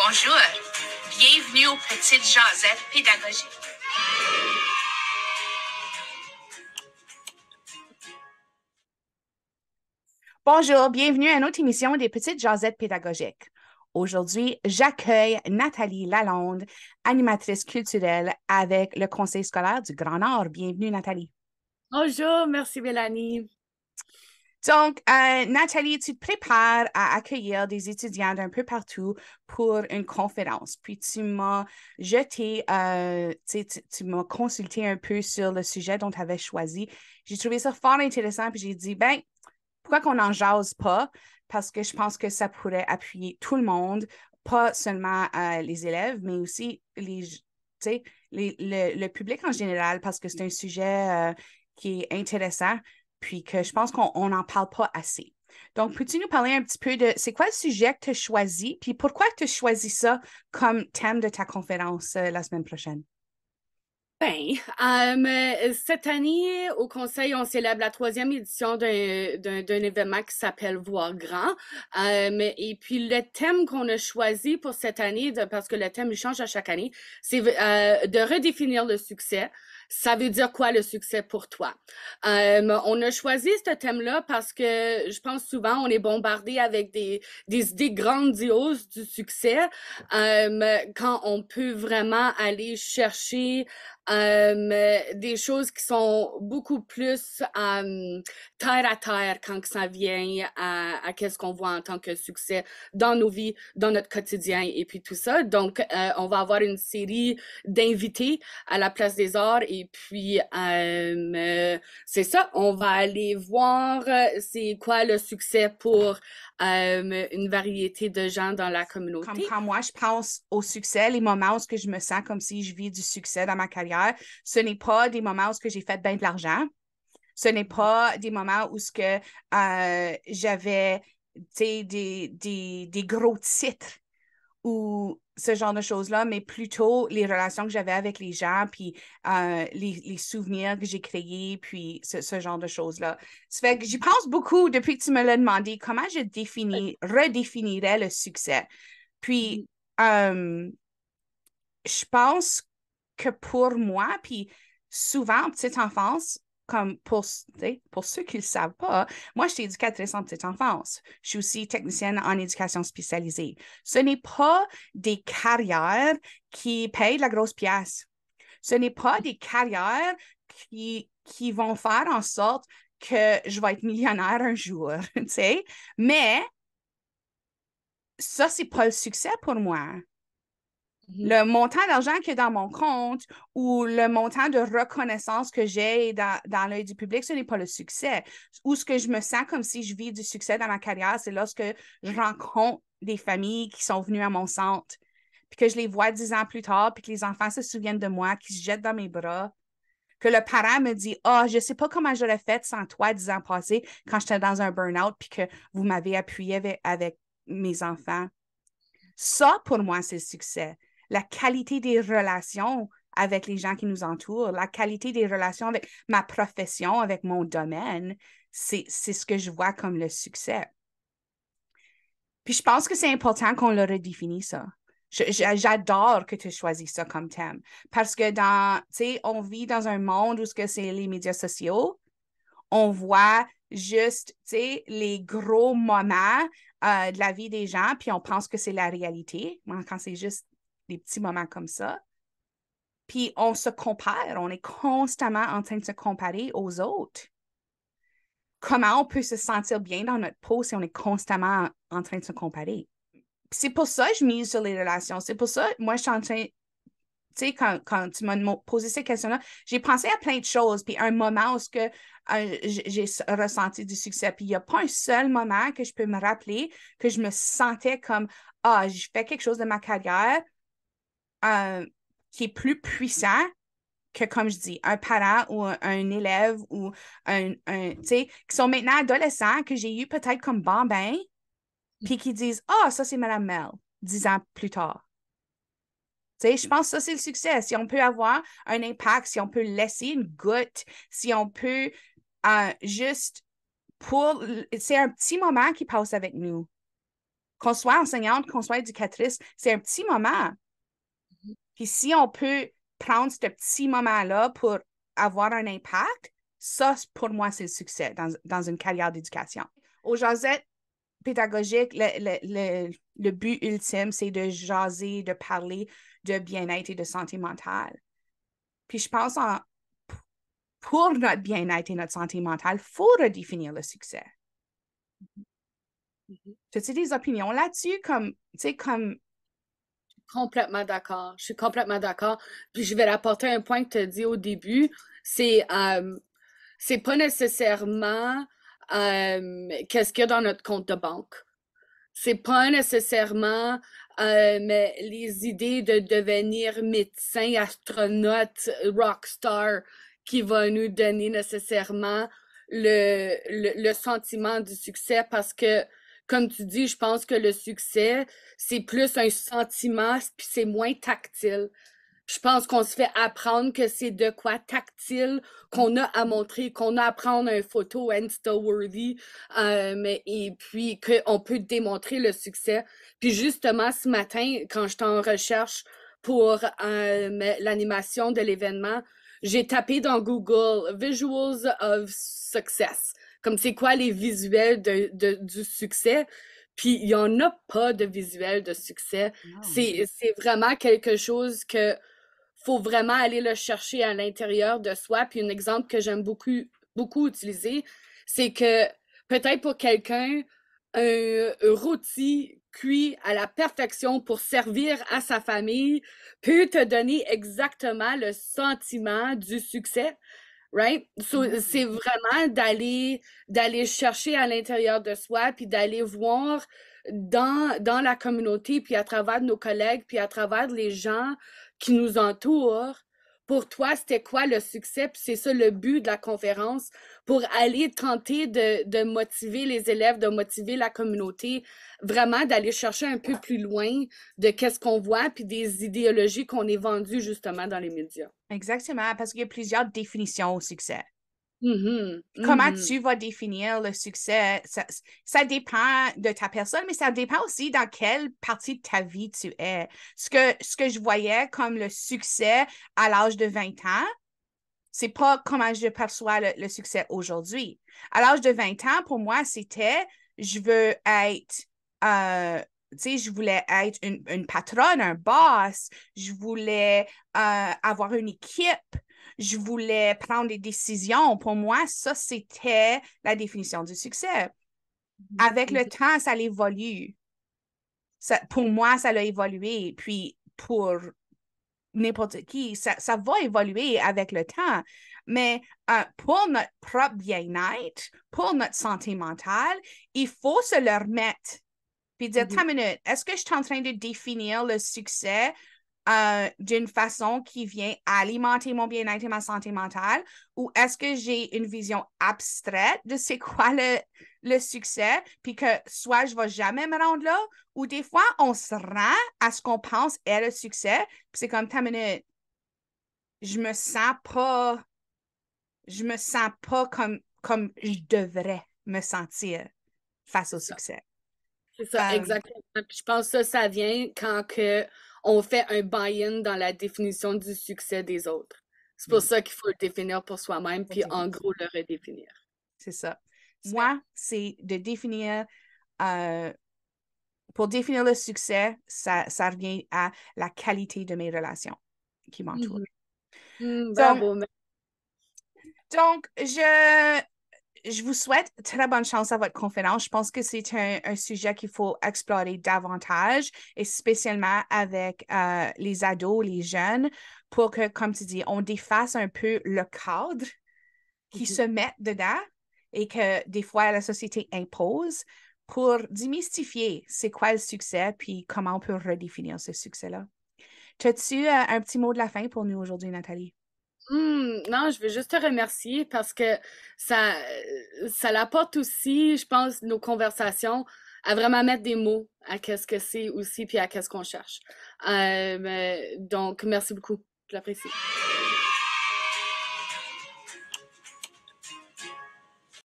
Bonjour, bienvenue aux Petites Jasettes pédagogiques. Bonjour, bienvenue à une autre émission des Petites Jasettes pédagogiques. Aujourd'hui, j'accueille Nathalie Lalonde, animatrice culturelle avec le Conseil scolaire du Grand Nord. Bienvenue, Nathalie. Bonjour, merci Mélanie. Donc, Nathalie, tu te prépares à accueillir des étudiants d'un peu partout pour une conférence. Puis tu m'as jeté, tu m'as consulté un peu sur le sujet dont tu avais choisi. J'ai trouvé ça fort intéressant, puis j'ai dit, ben, pourquoi qu'on n'en jase pas? Parce que je pense que ça pourrait appuyer tout le monde, pas seulement les élèves, mais aussi le public en général, parce que c'est un sujet qui est intéressant, puis que je pense qu'on n'en parle pas assez. Donc, peux-tu nous parler un petit peu de c'est quoi le sujet que tu as choisi, puis pourquoi tu as choisi ça comme thème de ta conférence la semaine prochaine? Ben, cette année, au Conseil, on célèbre la 3e édition d'un événement qui s'appelle Voir grand. Et puis, le thème qu'on a choisi pour cette année, parce que le thème il change à chaque année, c'est de redéfinir le succès. Ça veut dire quoi le succès pour toi? On a choisi ce thème-là parce que je pense souvent on est bombardé avec des idées grandioses du succès quand on peut vraiment aller chercher des choses qui sont beaucoup plus terre à terre quand ça vient à qu'est-ce qu'on voit en tant que succès dans nos vies, dans notre quotidien et puis tout ça. Donc, on va avoir une série d'invités à la Place des Arts et puis c'est ça, on va aller voir c'est quoi le succès pour une variété de gens dans la communauté. Comme quand moi, je pense au succès, les moments où je me sens comme si je vis du succès dans ma carrière, ce n'est pas des moments où j'ai fait bien de l'argent. Ce n'est pas des moments où j'avais des gros titres ou ce genre de choses-là, mais plutôt les relations que j'avais avec les gens, puis les souvenirs que j'ai créés, puis ce genre de choses-là. Ça fait que j'y pense beaucoup depuis que tu me l'as demandé, comment je redéfinirais le succès. Puis, je pense que pour moi, puis souvent en petite enfance, comme pour ceux qui ne le savent pas, moi, je suis éducatrice en petite enfance. Je suis aussi technicienne en éducation spécialisée. Ce n'est pas des carrières qui payent de la grosse pièce. Ce n'est pas des carrières qui vont faire en sorte que je vais être millionnaire un jour, tu sais. Mais ça, c'est pas le succès pour moi. Le montant d'argent qui est dans mon compte ou le montant de reconnaissance que j'ai dans l'œil du public, ce n'est pas le succès. Ou ce que je me sens comme si je vis du succès dans ma carrière, c'est lorsque je rencontre des familles qui sont venues à mon centre, puis que je les vois 10 ans plus tard, puis que les enfants se souviennent de moi, qui se jettent dans mes bras, que le parent me dit « Ah, je ne sais pas comment j'aurais fait sans toi 10 ans passés quand j'étais dans un burn-out, puis que vous m'avez appuyé avec mes enfants. » Ça, pour moi, c'est le succès. La qualité des relations avec les gens qui nous entourent, la qualité des relations avec ma profession, avec mon domaine, c'est ce que je vois comme le succès. Puis je pense que c'est important qu'on le redéfinisse, ça. J'adore que tu choisis ça comme thème parce que on vit dans un monde où c'est les médias sociaux, on voit juste, les gros moments de la vie des gens, puis on pense que c'est la réalité, quand c'est juste des petits moments comme ça. Puis on se compare, on est constamment en train de se comparer aux autres. Comment on peut se sentir bien dans notre peau si on est constamment en train de se comparer? C'est pour ça que je mise sur les relations. C'est pour ça, moi, je suis en train, quand tu m'as posé ces questions-là, j'ai pensé à plein de choses. Puis un moment où j'ai ressenti du succès. Puis il n'y a pas un seul moment que je peux me rappeler que je me sentais comme, ah, je fais quelque chose de ma carrière qui est plus puissant que, comme je dis, un parent ou un élève ou qui sont maintenant adolescents, que j'ai eu peut-être comme bambin, puis qui disent, ah, ça, c'est Madame Mel, 10 ans plus tard. Je pense que ça, c'est le succès. Si on peut avoir un impact, si on peut laisser une goutte, si on peut juste c'est un petit moment qui passe avec nous. Qu'on soit enseignante, qu'on soit éducatrice, c'est un petit moment. Puis si on peut prendre ce petit moment-là pour avoir un impact, ça, pour moi, c'est le succès dans une carrière d'éducation. Au Jazette pédagogique, le but ultime, c'est de jaser, de parler de bien-être et de santé mentale. Puis je pense pour notre bien-être et notre santé mentale, il faut redéfinir le succès. As-tu des opinions là-dessus? Comme. Complètement d'accord. Je suis complètement d'accord. Puis je vais rapporter un point que tu as dit au début. C'est pas nécessairement qu'est-ce qu'il y a dans notre compte de banque. C'est pas nécessairement les idées de devenir médecin, astronaute, rockstar qui va nous donner nécessairement le sentiment du succès parce que, comme tu dis, je pense que le succès, c'est plus un sentiment, puis c'est moins tactile. Je pense qu'on se fait apprendre que c'est de quoi tactile qu'on a à montrer, qu'on a à prendre une photo Insta-worthy, et puis qu'on peut démontrer le succès. Puis justement, ce matin, quand j'étais en recherche pour l'animation de l'événement, j'ai tapé dans Google Visuals of Success, comme c'est quoi les visuels du succès. Puis il n'y en a pas de visuel de succès. C'est vraiment quelque chose que faut vraiment aller le chercher à l'intérieur de soi. Puis un exemple que j'aime beaucoup utiliser, c'est que peut-être pour quelqu'un, un rôti cuit à la perfection pour servir à sa famille peut te donner exactement le sentiment du succès. Right? So, c'est vraiment d'aller chercher à l'intérieur de soi, puis d'aller voir dans la communauté, puis à travers nos collègues, puis à travers les gens qui nous entourent. Pour toi, c'était quoi le succès? Puis c'est ça le but de la conférence, pour aller tenter de motiver les élèves, de motiver la communauté, vraiment d'aller chercher un peu plus loin de qu'est-ce qu'on voit, puis des idéologies qu'on est vendues justement dans les médias. Exactement, parce qu'il y a plusieurs définitions au succès. Mm-hmm, Comment mm-hmm. tu vas définir le succès? Ça dépend de ta personne, mais ça dépend aussi dans quelle partie de ta vie tu es. Ce que je voyais comme le succès à l'âge de 20 ans, c'est pas comment je perçois le succès aujourd'hui. À l'âge de 20 ans, pour moi, c'était je veux être, je voulais être une patronne, un boss, je voulais avoir une équipe, je voulais prendre des décisions. Pour moi, ça, c'était la définition du succès. Avec le temps, ça évolue. Pour moi, ça a évolué. Puis pour n'importe qui, ça va évoluer avec le temps. Mais pour notre propre bien-être, pour notre santé mentale, il faut se le remettre. Puis dire, attends une minute, est-ce que je suis en train de définir le succès d'une façon qui vient alimenter mon bien-être et ma santé mentale, ou est-ce que j'ai une vision abstraite de c'est quoi le succès, puis que soit je ne vais jamais me rendre là, ou des fois, on se rend à ce qu'on pense est le succès, puis c'est comme, attends une minute, je me sens pas comme je devrais me sentir face au succès. C'est ça, exactement. Puis je pense que ça vient quand on fait un buy-in dans la définition du succès des autres. C'est pour ça qu'il faut le définir pour soi-même, puis en gros le redéfinir. C'est ça. Moi, c'est de définir, pour définir le succès, ça revient à la qualité de mes relations qui m'entourent. Bravo. Donc, je vous souhaite très bonne chance à votre conférence. Je pense que c'est un sujet qu'il faut explorer davantage, et spécialement avec les ados, les jeunes, pour que, comme tu dis, on défasse un peu le cadre qui se met dedans et que des fois la société impose pour démystifier c'est quoi le succès puis comment on peut redéfinir ce succès-là. As-tu un petit mot de la fin pour nous aujourd'hui, Nathalie? Non, je veux juste te remercier parce que ça l'apporte aussi, je pense, nos conversations à vraiment mettre des mots à qu'est-ce que c'est aussi puis à qu'est-ce qu'on cherche. Donc, merci beaucoup. Je l'apprécie.